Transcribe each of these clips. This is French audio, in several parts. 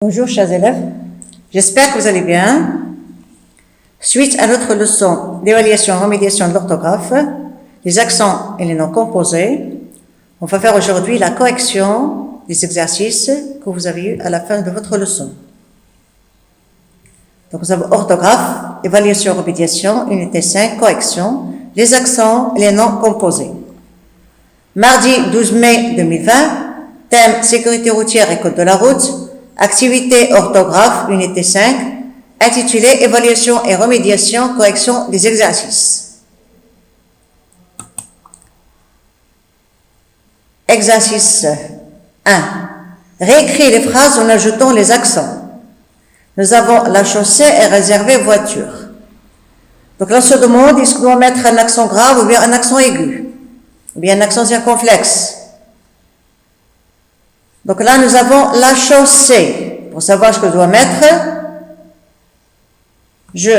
Bonjour chers élèves, j'espère que vous allez bien. Suite à notre leçon d'évaluation et remédiation de l'orthographe, les accents et les noms composés, on va faire aujourd'hui la correction des exercices que vous avez eus à la fin de votre leçon. Donc nous avons orthographe, évaluation et remédiation, unité 5, correction, les accents et les noms composés. Mardi 12 mai 2020, thème sécurité routière et code de la route, activité orthographe, unité 5, intitulée évaluation et remédiation, correction des exercices. Exercice 1. Réécris les phrases en ajoutant les accents. Nous avons la chaussée est réservée voiture. Donc là, on se demande est-ce qu'on doit mettre un accent grave ou bien un accent aigu, ou bien un accent circonflexe. Donc là, nous avons la chaussée. Pour savoir ce que je dois mettre, je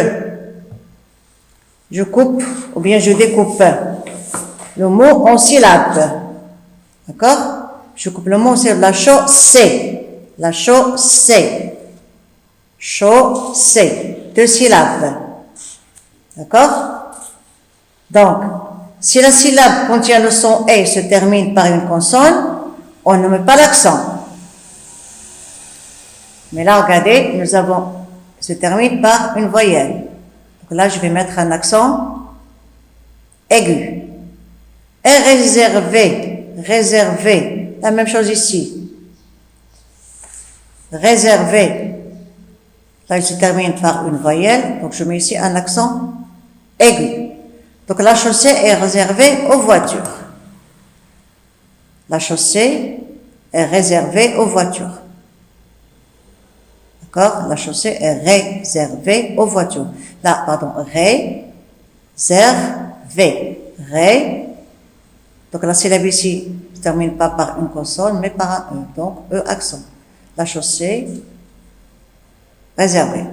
coupe ou bien je découpe le mot en syllabes. D'accord? Je coupe le mot en syllabes. La chaussée. La chaussée. Chaussée. 2 syllabes. D'accord? Donc, si la syllabe contient le son « et » se termine par une consonne, on ne met pas l'accent. Mais là, regardez, nous avons, se termine par une voyelle. Donc là, je vais mettre un accent aigu. Et réservé, réservé. La même chose ici. Réservé. Là, il se termine par une voyelle. Donc, je mets ici un accent aigu. Donc, la chaussée est réservée aux voitures. La chaussée est réservée aux voitures. D'accord? La chaussée est réservée aux voitures. Là, pardon, réservée. Donc la syllabe ici ne se termine pas par une consonne, mais par un E. Donc, E accent. La chaussée réservée.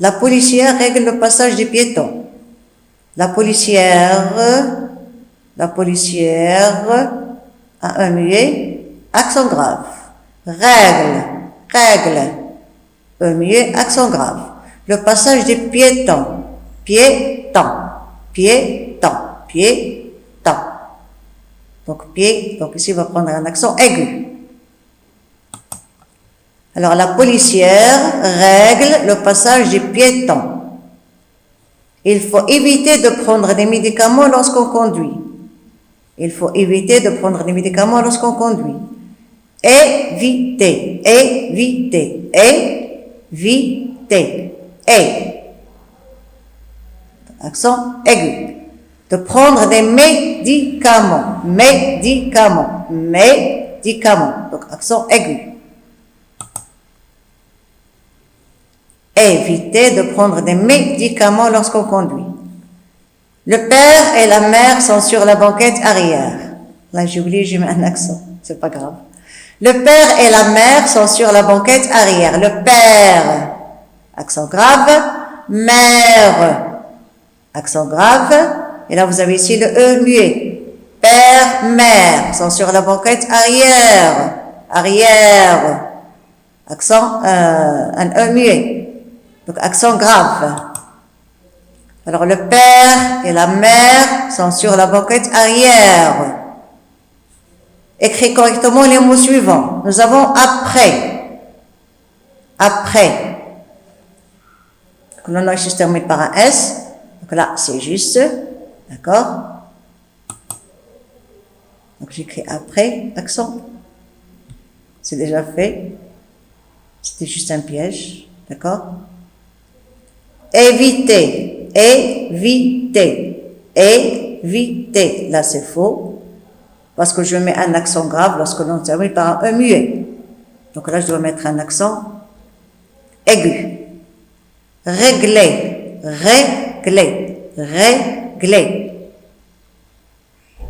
La policière règle le passage des piétons. La policière a un muet, accent grave. Règle, un muet, accent grave. Le passage des piétons, piéton. Donc ici on va prendre un accent aigu. Alors la policière règle le passage des piétons. Il faut éviter de prendre des médicaments lorsqu'on conduit. Éviter. Accent aigu. De prendre des médicaments. Donc accent aigu. Éviter de prendre des médicaments lorsqu'on conduit. Le père et la mère sont sur la banquette arrière. Là, j'ai oublié, j'ai mis un accent. C'est pas grave. Le père et la mère sont sur la banquette arrière. Le père, accent grave. Mère, accent grave. Et là, vous avez ici le E muet. Père, mère sont sur la banquette arrière. Accent, un E muet. Donc, accent grave. Alors, le père et la mère sont sur la banquette arrière. Écris correctement les mots suivants. Nous avons après. Donc, le nom ici se termine par un S. Donc là, c'est juste. D'accord? Donc, j'écris après, accent. C'est déjà fait. C'était juste un piège. D'accord? Éviter. Là, c'est faux. Parce que je mets un accent grave lorsque l'on termine par un muet. Donc là, je dois mettre un accent aigu. Régler.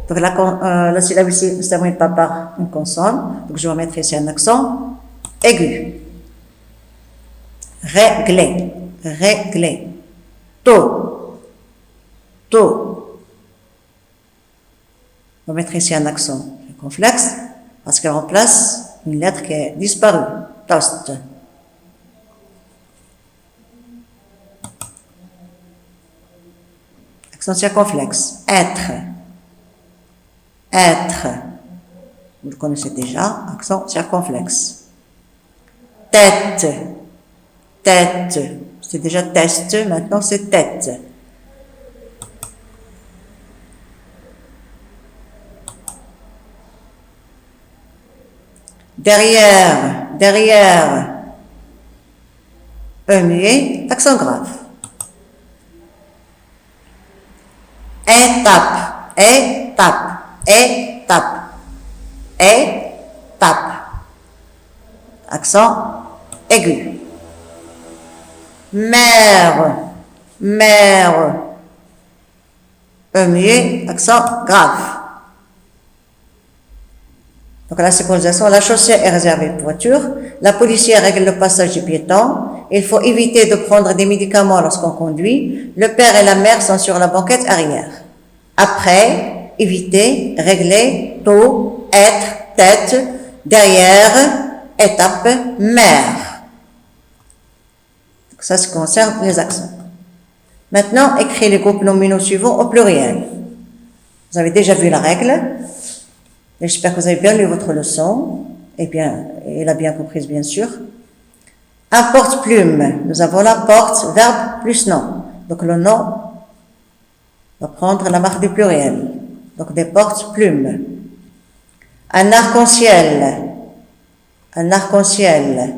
Donc la syllabe ici ne se termine pas par une consonne. Donc je vais mettre ici un accent aigu. Régler. Tôt. On va mettre ici un accent circonflexe parce qu'elle remplace une lettre qui est disparue. Toast. Accent circonflexe. Être. Être. Vous le connaissez déjà. Accent circonflexe. Tête. Tête. C'est déjà test. Maintenant, c'est tête. Derrière. Derrière. E muet. Accent grave. Étape. Étape. Étape. Étape. Accent aigu. Mère. Mère. E muet. Accent grave. Donc la sécurisation, la chaussée est réservée aux voitures. La policière règle le passage des piétons. Il faut éviter de prendre des médicaments lorsqu'on conduit. Le père et la mère sont sur la banquette arrière. Après, éviter, régler, tôt, être, tête, derrière, étape, mère. Donc ça concerne les accents. Maintenant, écrivez les groupes nominaux suivants au pluriel. Vous avez déjà vu la règle. J'espère que vous avez bien lu votre leçon, et la bien comprise, bien sûr. Un porte-plume. Nous avons la porte, verbe plus nom. Donc le nom va prendre la marque du pluriel. Donc des porte-plumes. Un arc-en-ciel. Un arc-en-ciel.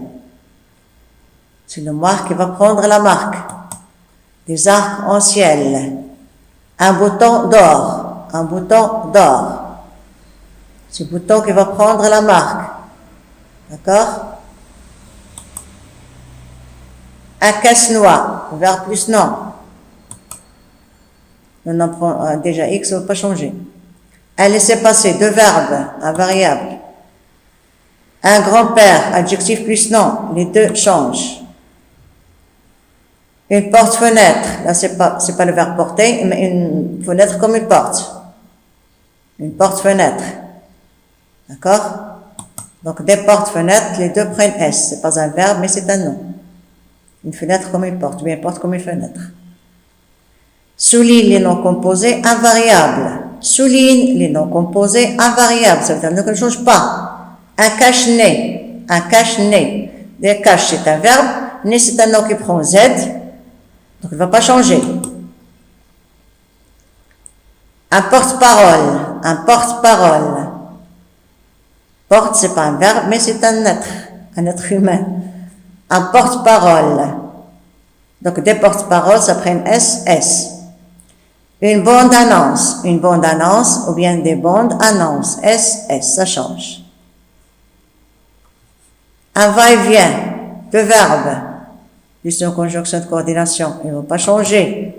C'est le noir qui va prendre la marque. Des arcs-en-ciel. Un bouton d'or. Un bouton d'or. C'est le bouton qui va prendre la marque. D'accord? Un casse-noix, verbe plus nom. Le nom prend déjà X, ça ne va pas changer. Un laisser-passer, deux verbes, un variable. Un grand-père, adjectif plus nom, les deux changent. Une porte-fenêtre, là c'est pas le verbe porter, mais une fenêtre comme une porte. Une porte-fenêtre. D'accord? Donc, des portes-fenêtres, les deux prennent S. C'est pas un verbe, mais c'est un nom. Une fenêtre comme une porte, ou bien une porte comme une fenêtre. Souligne les noms composés invariables. Souligne les noms composés invariables. Ça veut dire ne change pas. Un cache-nez. Un cache-nez. Des cache, c'est un verbe. Nez, c'est un nom qui prend Z. Donc, il ne va pas changer. Un porte-parole. Un porte-parole. Porte, c'est pas un verbe, mais c'est un être humain. Un porte-parole. Donc, des porte-paroles, ça prend S. Une bande-annonce. Une bande-annonce, ou bien des bandes-annonces. S, ça change. Un va-et-vient. Deux verbes. Plus une conjonction de coordination. Ils ne vont pas changer.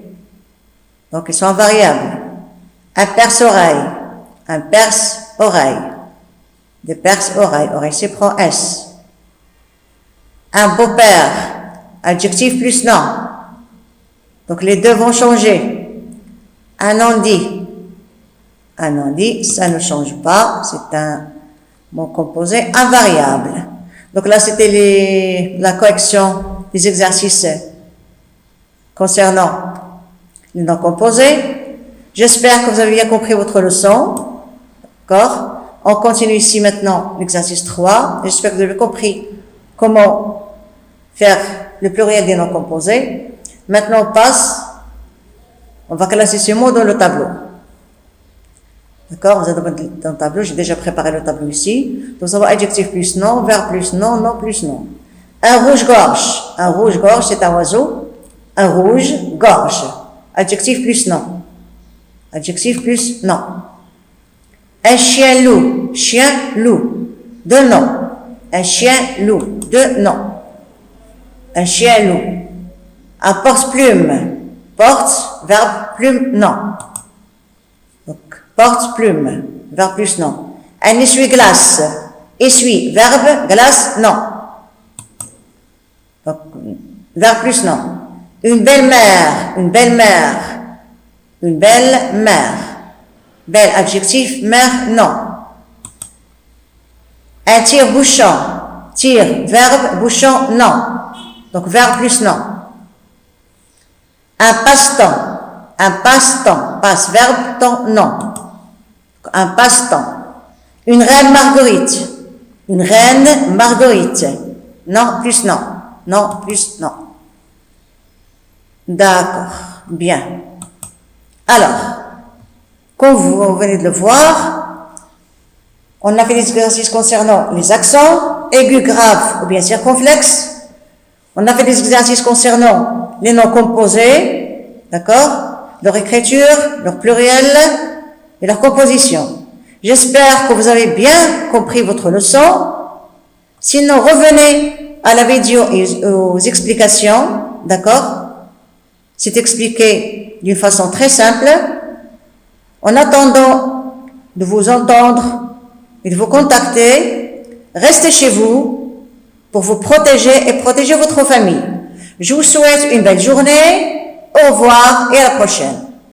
Donc, ils sont variables. Un perce-oreille. Un perce-oreille. Des perce-oreilles. Oreille, c'est prend S. Un beau-père. Adjectif plus nom. Donc, les deux vont changer. Un on-dit. Un on-dit, ça ne change pas. C'est un mot composé invariable. Donc là, c'était la correction des exercices concernant les noms composés. J'espère que vous avez bien compris votre leçon. D'accord? On continue ici maintenant l'exercice 3. J'espère que vous avez compris comment faire le pluriel des noms composés. Maintenant, on va classer ces mots dans le tableau. D'accord? Vous êtes dans le tableau, j'ai déjà préparé le tableau ici. Donc, ça va adjectif plus nom, verbe plus nom, nom plus nom. Un rouge-gorge. Un rouge-gorge, c'est un oiseau. Un rouge-gorge. Adjectif plus nom. Adjectif plus nom. Un chien-loup. Chien-loup. Deux noms. Un chien-loup. Deux noms. Un chien-loup. Un porte-plume. Porte, verbe, plume, nom. Donc, porte-plume, verbe plus nom. Un essuie-glace. Essuie, verbe, glace, nom. Donc, verbe plus nom. Une belle-mère. Une belle-mère. Une belle-mère. Belle, adjectif, mère, nom. Un tire-bouchon. Tire, verbe, bouchon, nom. Donc, verbe plus nom. Un passe-temps. Un passe-temps. Passe, verbe, temps, non. Un passe-temps. Une reine Marguerite. Une reine Marguerite. Non, plus non. Non, plus non. D'accord. Bien. Alors, comme vous venez de le voir, on a fait des exercices concernant les accents, aigus, graves ou bien circonflexes. On a fait des exercices concernant les noms composés, d'accord, leur écriture, leur pluriel et leur composition. J'espère que vous avez bien compris votre leçon. Sinon, revenez à la vidéo et aux explications, d'accord. C'est expliqué d'une façon très simple. En attendant de vous entendre et de vous contacter, restez chez vous pour vous protéger et protéger votre famille. Je vous souhaite une belle journée. Au revoir et à la prochaine.